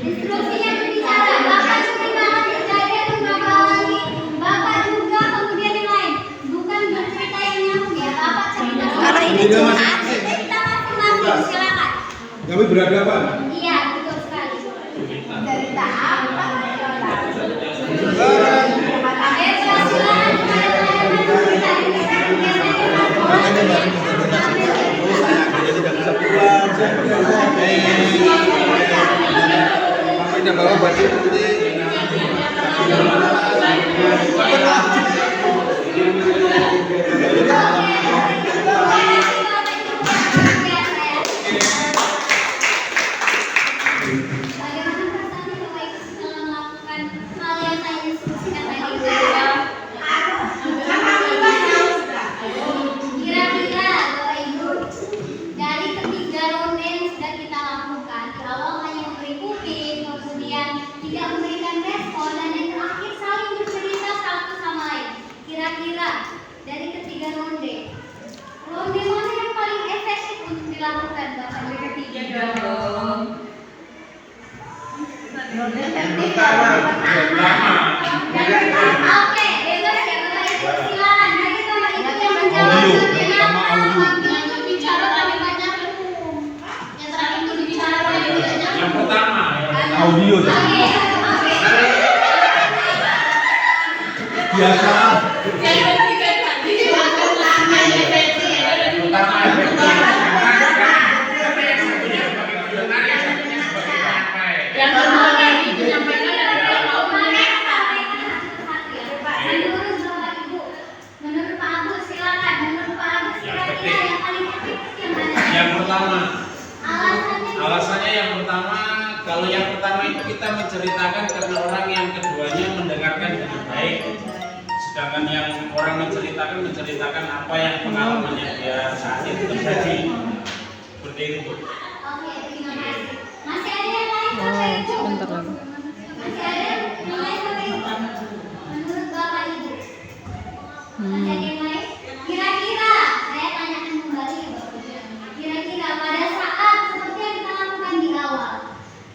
Instruksinya berbicara. Bapak ceritakan kejadian beberapa kali. Bapak juga kemudian yang lain. Bukan bercerita yang nyambung ya. Bapak cerita. Ini dia masing-masing. Cerita masing-masing. silakan. Kami berhadapan. Iya, betul sekali. Cerita apa? Makanya bawa baju putih. Bagaimana perasaannya Bapak Ibu setelah melakukan hal yang saya instruksikan tadi? Kira-kira Bapak Ibu, dari ketiga ronde yang sudah kita lakukan, di awal hanya memberi kuping, kemudian tidak memberikan respon, dan yang terakhir saling bercerita satu sama lain. Kira-kira dari ketiga ronde mana yang paling efektif untuk dilakukan Bapak Ibu? Ketiga dong. Oke, bebas ya Bapak Ibu, silakan. Bagi Bapak Ibu yang menjawab Pertama audio. yang bicara paling banyak yang terakhir itu bicara paling banyak. Yang pertama, Audio Oke, ya. oke. Biasa. pertama efektif. Menurut Pak Agus silakan. Menurut Pak Agus kira-kira yang paling efektif yang mana? Yang pertama, Alasannya? alasannya yang pertama, kalau yang pertama itu kita menceritakan karena orang yang keduanya mendengarkan dengan baik. Sedangkan yang orang menceritakan apa yang pengalamannya dia saat itu terjadi. Seperti itu. Oke, terima kasih. Masih ada yang lain Bapak Ibu? Masih ada yang lain Bapak Ibu? Menurut Bapak Ibu? Masih ada yang lain? Kira-kira, saya tanyakan kembali ya Bapak Ibu. Kira-kira pada saat seperti yang kita lakukan di awal,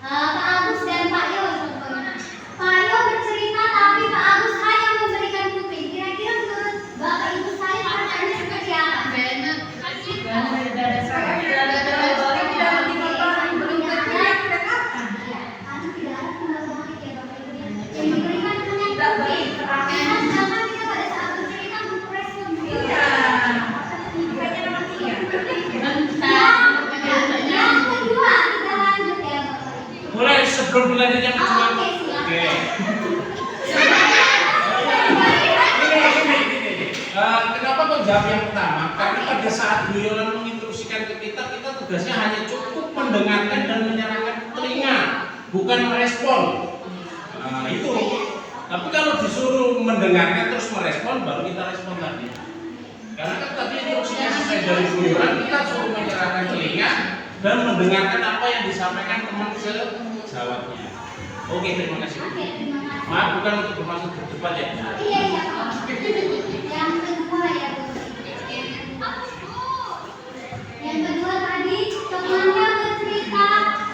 Pak Agus dan Pak Yo contohnya. Pak Yo bercerita tapi Pak Agus hanya memberikan kuping. Kira-kira menurut Bapak Ibu saya perasaannya seperti apa? Mulai sebelum dilanjut yang kedua. Oke, silakan. Oke. Kenapa kok jawab yang pertama? Karena pada saat Bu Yolan menginstruksikan ke kita tugasnya hanya cukup mendengarkan dan menyerahkan telinga, bukan merespon. Nah, itu. Tapi kalau disuruh mendengarkan terus merespon, baru kita respon tadi. Karena kan tadi instruksinya sesuai dari Bu Yolan, kita suruh menyerahkan telinga dan mendengarkan apa yang disampaikan teman sejawabnya. Oke, terima kasih. Oke, terima kasih. Maaf, bukan untuk bermaksud berdebat ya. Iya, iya, Pak. Yang kedua ya, Bu. Yang kedua tadi temannya bercerita,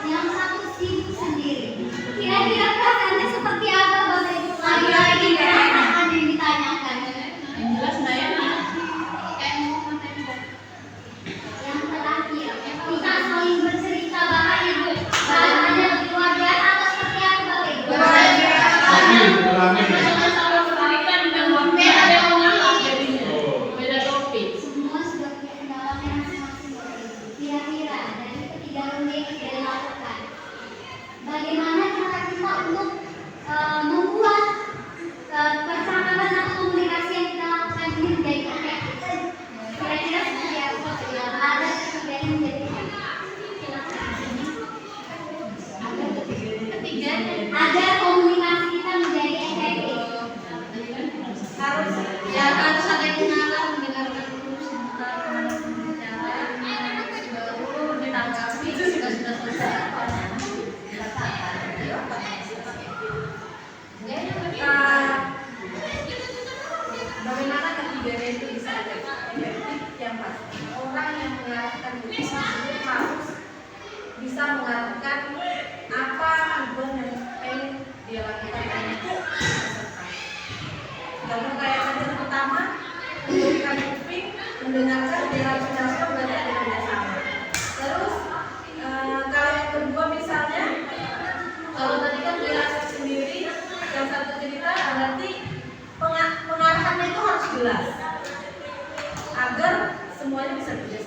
yang satu sibuk sendiri. Kira-kira perasaannya seperti apa, Bapak Ibu? Lagi-lagi perasaan yang ditanyakan. Yang jelas saya Yang terakhir, kita saling bercerita, Bapak Ibu. Perasaannya lebih luar biasa atau seperti apa, Bapak Ibu? Semua sudah punya kendalanya masing-masing, Bapak Ibu. Kira-kira dari ketiga ronde yang sudah dilakukan, bagaimana cara kita untuk membuat percakapan atau komunikasi yang kita lakukan ini menjadi efektif? Kira-kira seperti apa? Ada ketiga yang menjadi efektif. Agar komunikasi kita menjadi efektif. harus ada kenalan, mendengarkan dulu sebentar, bicara, baru ditanggapi sudah selesai. Bagaimana ketiganya itu bisa efektif? Yang pasti orang yang mengarahkan diskusi harus bisa mengarahkan apa tujuan yang ingin dia lakukan oleh peserta. Kalau kayak yang pertama, memberikan kuping, mendengarkan, dia harus merespon, berarti ada kerjasama. Terus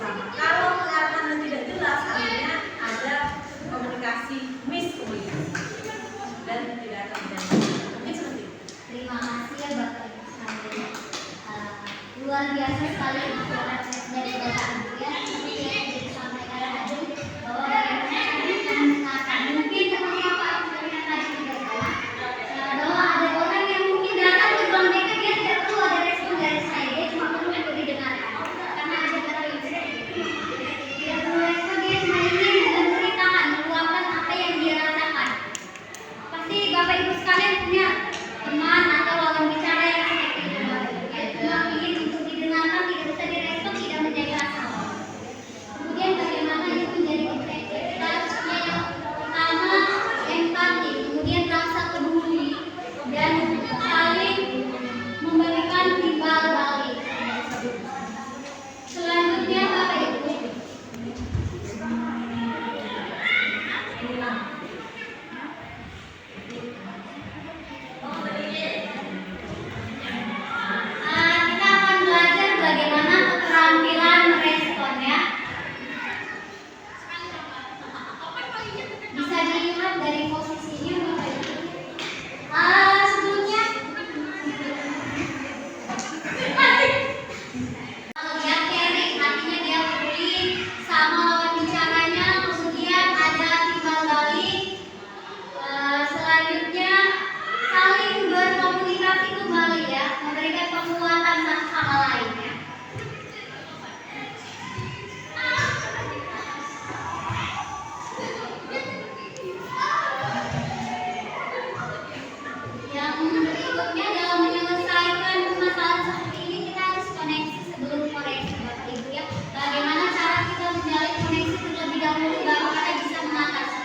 bersama. Kalau pengarahnya tidak jelas, artinya ada komunikasi miskomunikasi dan tidak akan dijalankan. Mungkin seperti itu. Terima kasih ya Bapak Ibu sekalian. Luar biasa sekali informasi dari Bapak Ibu ya. Seperti yang disampaikan tadi bahwa bagaimana kita mengenalkan mungkin seperti apa yang sudah tadi juga salah. Bahwa ada orang yang mungkin datang ke bank mereka dia tidak perlu ada respon dari saya, dia cuma perlu untuk didengarkan. Karena ada orang yang tidak perlu respon, dia cuma ingin menceritakan, meluapkan apa yang dia rasakan. Pasti Bapak Ibu sekalian punya teman atau lawan bicara yang seperti itu. Dia cuma ingin untuk didengarkan, tidak bisa direspon, tidak menjadi rasa. Kemudian bagaimana itu menjadi kompetensi? Kita harus punya yang pertama empati, kemudian rasa peduli dan saling memberikan timbal balik. Selanjutnya Bapak Ibu, kita akan belajar bagaimana keterampilan merespon ya. Bisa dilihat dari posisinya Bapak Ibu. Sebelumnya lihat caring, artinya dia peduli sama lawan bicaranya, kemudian ada timbal balik. Selanjutnya saling berkomunikasi kembali ya, memberikan penguatan satu sama lain ya. Yang berikutnya dalam menyelesaikan permasalahan seperti ini kita harus koneksi sebelum koreksi Bapak Ibu ya. Bagaimana cara kita menjalin koneksi terlebih dahulu baru kita bisa mengatasi.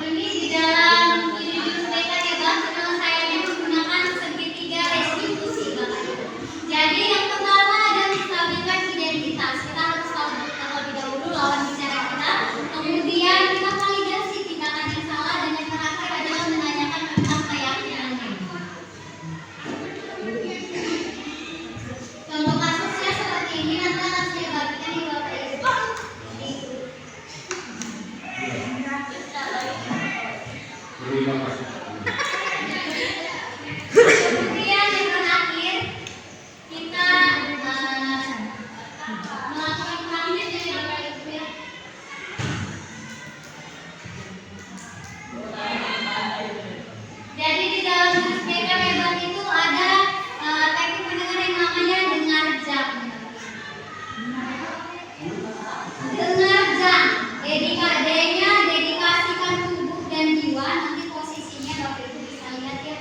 Ini di dalam judul mereka ya Bang, penyelesaiannya menggunakan segitiga restitusi Bapak Ibu. Jadi yang pertama ada menstabilkan identitas. Kita harus tahu terlebih dahulu lawan bicara kita. Kemudian kita validasi tindakan yang salah dan yang terakhir adalah menanyakan tentang keyakinannya. Contoh kasusnya seperti ini nanti akan saya bagikan di Bapak Ibu. Terima kasih. Kemudian yang terakhir kita melakukan praktik ya Bapak Ibu ya. Jadi di dalam SPK Hebat itu ada teknik mendengar yang namanya dengar jam. Dengar jam. D-nya dedikasikan tubuh dan jiwa. Nanti posisinya Bapak Ibu bisa lihat ya.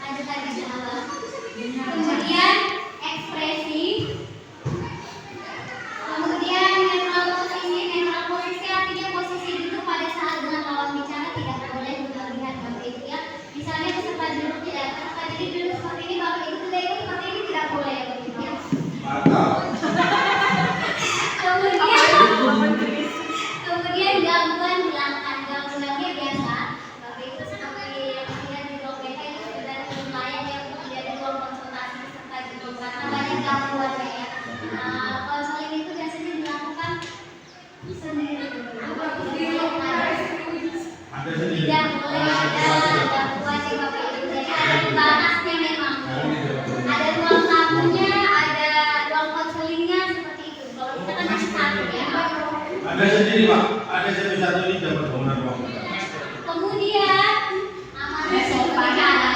Ada tadi di bawah. Kemudian ekspresi. Kemudian netral posisi artinya posisi duduk pada saat dengan lawan bicara tidak boleh berlebihan Bapak Ibu ya. Misalnya peserta duduk tidak peserta jadi duduk seperti ini Bapak Ibu sudah ikut seperti ini tidak boleh ya Bapak Ibu ya. Mantap. Kemudian gangguan belakang, gangguannya biasa Bapak Ibu seperti yang lihat di blog BK itu sudah lumayan ya untuk menjadi ruang konsultasi serta gitu karena banyak gangguannya ya. Konseling itu biasanya dilakukan sendiri. Ada sendiri. Tidak boleh ada gangguan ya Bapak Ibu. Jadi ada pembatasnya memang. Ada ruang tamunya, ada ruang konselingnya seperti itu. Kalau kita kan hanya satu ya. Ada sendiri Pak. Ada satu-satu ini dapat bangunan ruang. Kemudian amati si pembicara,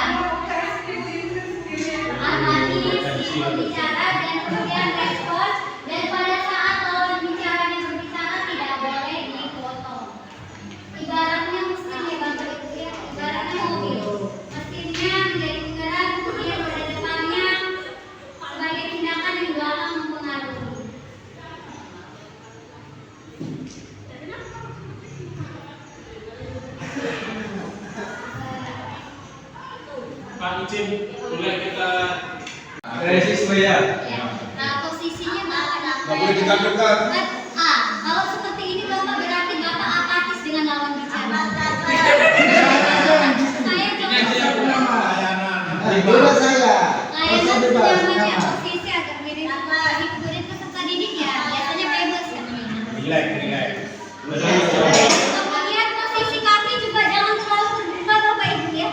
amati si pembicara dan kemudian respon. Dan pada saat lawan bicaranya berbicara tidak boleh dipotong. Ibaratnya mesin ya Bapak Ibu ya, ibaratnya mobil. Mesinnya menjadi penggerak, kemudian pada depannya sebagai tindakan yang belakang mempengaruhi. Pak Icin, boleh kita Resiko ya. Ya. Nah, posisinya Bapak Nggak boleh dekat-dekat. kalau seperti ini Bapak berarti Bapak apatis dengan lawan bicara. Saya coba bebas saya. Layanan Masa bebas. tunjangan yang Kenapa? posisi agak mirip murid peserta didik ya, biasanya bebas katanya. Relax. Kemudian posisi kaki juga jangan terlalu terbuka Bapak Ibu ya.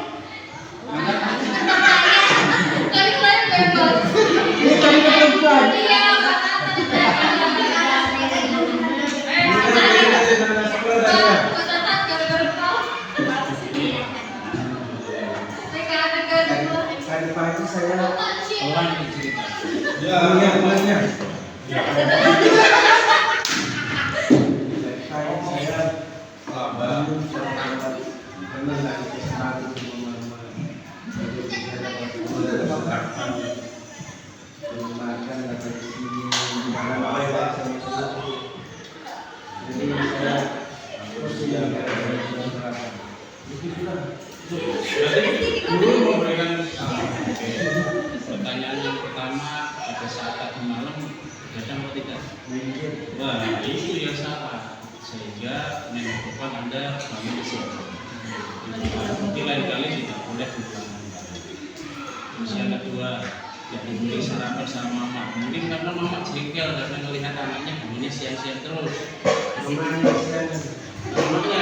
Berbahaya. Kami kemarin bebas. Ini kami perempuan. Iya. Tadi pagi saya Orang yang cerita. punya. Ya. Saya bangun karena lagi kesalahan makan dapat di sini jadi saya siang Berarti guru memberikan pertanyaan yang pertama pada saat tadi malam datang atau tidak? Wah, itu yang salah. Sehingga minggu depan Anda bangun siang. Mungkin lain kali tidak boleh dibangun. Terus yang kedua, jadi mungkin sarapan sama mama. Mungkin karena mama jengkel karena melihat anaknya bangunnya siang-siang terus. Mamanya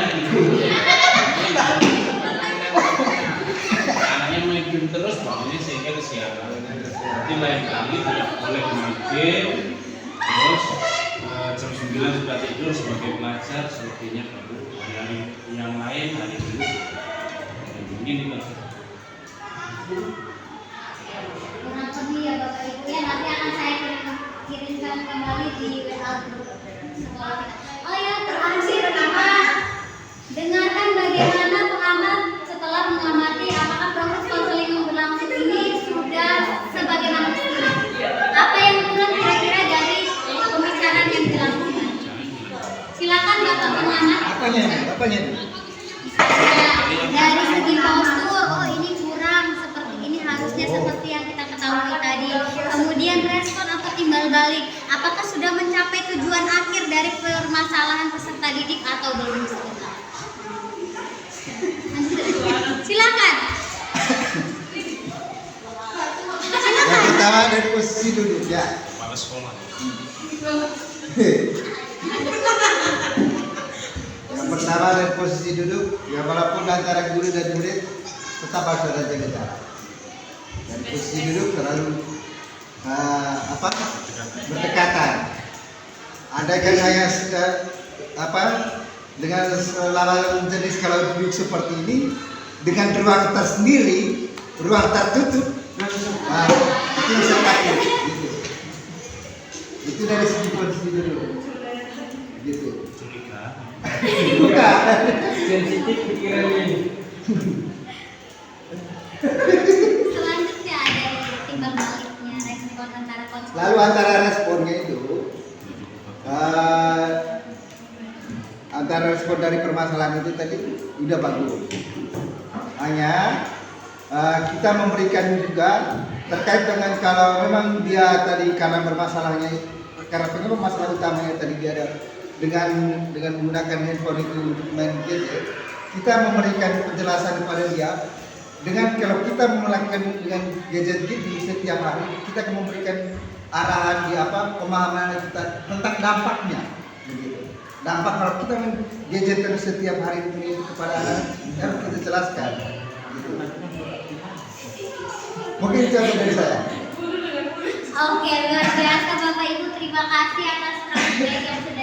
anaknya main game terus bangunnya sehingga kesiangan. Jadi lain kali tidak boleh main game. Terus jam 9 sudah tidur sebagai pelajar, selebihnya baru yang lain hari dulu. Mungkin itu. Kurang lebih ya Bapak Ibu ya, nanti akan saya kirimkan kembali di WA grup sekolah kita. Oh ya, terakhir kita dengarkan bagaimana pengamat setelah mengamati apakah proses konseling yang berlangsung ini sudah sebagaimana mestinya. Apa yang kurang kira-kira dari pembicaraan yang dilakukan? Silakan Bapak pengamat. Apanya? Ya, dari segi postur, oh ini kurang, seperti ini harusnya seperti yang kita ketahui tadi. Kemudian respon atau timbal balik, apakah sudah mencapai tujuan akhir dari permasalahan peserta didik atau belum? Silakan. Yang pertama dari posisi duduk ya. Kepala sekolah. Yang pertama dari posisi duduk, ya walaupun antara guru dan murid tetap harus ada jaga jarak. Dari posisi duduk terlalu berdekatan. Andaikan saya sudah dengan lawan jenis kalau duduk seperti ini dengan ruang tersendiri, ruang tertutup, itu yang saya pakai. Gitu. Itu dari segi posisi duduk. Gitu. Curiga. Bukan. Sensitif pikirannya ini. Selanjutnya ada timbal baliknya, respon antara konseling. Lalu antara responnya itu antara respon dari permasalahan itu tadi udah bagus. Hanya kita memberikan juga terkait dengan kalau memang dia tadi karena bermasalahnya karena penyebab masalah utamanya tadi dia ada dengan menggunakan handphone itu untuk main gadget, kita memberikan penjelasan kepada dia dengan kalau kita melakukan dengan gadget gitu setiap hari kita akan memberikan arahan di pemahaman kita tentang dampaknya begitu. Dampak kalau kita main gadget terus setiap hari itu kepada anak harus kita jelaskan gitu. Mungkin itu aja dari saya. Oke, luar biasa Bapak Ibu, terima kasih atas praktek yang sudah